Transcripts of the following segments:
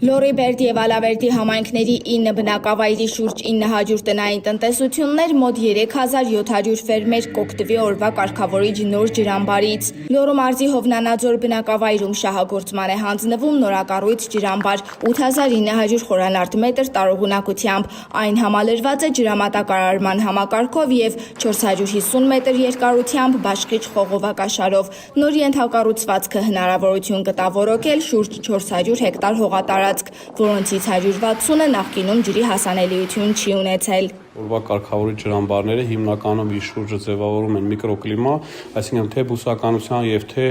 Լորիբերդի և Ալավերդի համայնքների 9 բնակավայրի շուրջ 900 տնային տնտեսություններ, մոտ 3700 ֆերմեր կօգտվի օրվա կարգավորիչ նոր ջրամբարից։ Լոռու մարզի Հովնանաձոր բնակավայրում շահագործման է հանձնվում նորակառույց ջրամբար 8900 խորանարդ մետր տարողունակությամբ։ Այն համալրված է ջրամատակարարման համակարգով և 450 մետր երկարությամբ բաշխիչ խողովակաշարով։ Նոր ենթակառուցվածքը հնարավորություն կտա որոկել շուրջ 400 հեկտար հողատարածք, որոնցից 160-ը նախկինում ջրի հասանելիություն չի ունեցել։ Օրվա կարգավորիչ ջրամբարները հիմնականում իր շուրջը ձևավորում են միկրոկլիմա, այսինքն թե բուսականության և թե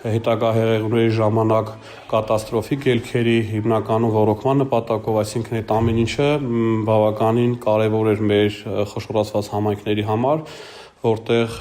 հետագա հեղեղների ժամանակ կատաստրոֆիկ ելքերի հիմնականում ռոռոկման նպատակով, այսինքն այդ ամեն ինչը բավականին կարևոր էր մեր խոշորացված համայնքների համար, որտեղ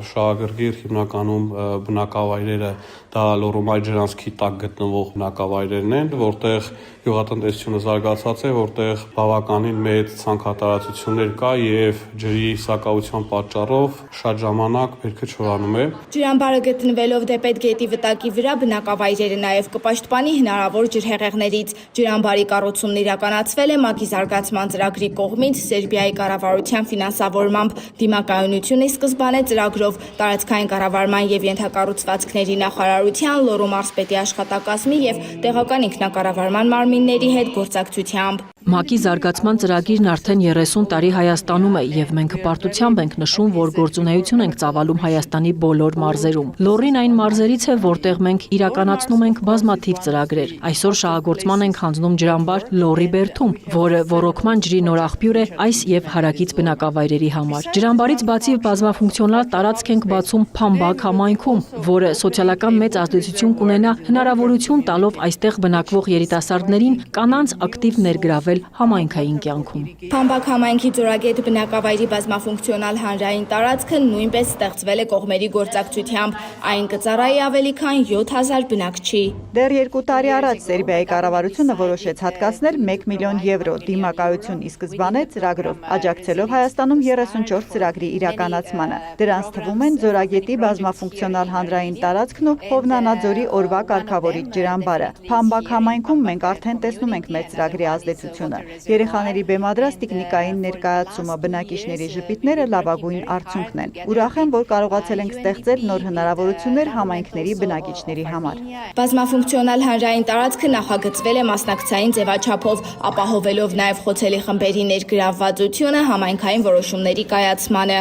շահագրգիռ հիմնականում բնակավայրերը դա Լոռու ջրանցքի տակ գտնվող բնակավայրերն են, որտեղ գյուղատնտեսությունը զարգացած է, որտեղ բավականին մեծ ցանքատարածություններ կա եւ ջրի սակավության պատճառով շատ ժամանակ բերքը չորանում է։ Ջրամբարը գտնվելով դեպետ գետի վտակի վրա բնակավայրերը նաեւ կպաշտպանի հնարավոր ջրհեղեղներից։ Ջրամբարի կառուցումն իրականացվել է ՄԱԿ-ի զարգացման ծրագրի կողմից Սերբիայի կառավարության ֆինանսավորմամբ։ Դիմակայունությունը սկզբանե ծրագրով տարածքային կառավարման եւ ենթակառուցվածքների նախարարության, Լոռու մարզպետի աշխատակազմի եւ տեղական ինքնակառավարման մարմինների հետ գործակցությամբ։ ՄԱԿ-ի զարգացման ծրագիրն արդեն 30 տարի Հայաստանում է եւ մենք հպարտությամբ ենք նշում, որ գործունեություն ենք ծավալում Հայաստանի բոլոր մարզերում։ Լոռին այն մարզերից է, որտեղ մենք իրականացնում ենք բազմաթիվ ծրագրեր։ Այսօր շահագործման ենք հանձնում ջրամբար Լոռիբերդում, որը ռոռոկման ջրի նոր աղբյուր է այս եւ հարակից բնակավայրերի համար։ Ջրամբարից բացի բազմաֆունկցիոնալ տարածք ենք բացում Փամբակ համայնքում, որը սոցիալական մեծ ազդեցություն կունենա, հնարավորություն տալով այստեղ բնակվող երիտասարդներին կանանց ակտիվ ներգրավել համայնքային կյանքում։ Փամբակ համայնքի Ձորագետ բնակավայրի բազմաֆունկցիոնալ հանրային տարածքը նույնպես ստեղծվել է կողմերի գործակցությամբ։ Այն կծառայի ավելի քան 7000 բնակչի։ Դեռ 2 տարի առաջ Սերբիայի կառավարությունը որոշեց հատկացնել 1 միլիոն եվրո դիմակայություն ի սկզբանե ծրագրով, աջակցելով Հայաստանում 34 ծրագրի իրականացմանը։ Դրանց թվում են Ձորագետի բազմաֆունկցիոնալ հանրային տարածքն ու Հովնանաձորի օրվա կարգավորիչ ջրամբարը։ Փամբակ համայնքում մենք արդեն տեսնում ենք մեր ծրագրի ազդեցությունը։ Երեխաների բեմադրած տիկնիկային ներկայացումը, բնակիչների ժպիտները լավագույն արդյունքն են։ Ուրախ եմ, որ կարողացել ենք ստեղծել նոր հնարավորություններ համայնքների բնակիչների համար։ Բազմաֆունկցիոնալ հանրային տարածքը նախագծվել է մասնակցային ձևաչափով, ապահովելով նաև խոցելի խմբերի ներգրավվածությունը համայնքային որոշումների կայացմանը։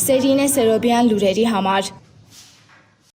Սերինե Սերոբյան, լուրերի համար։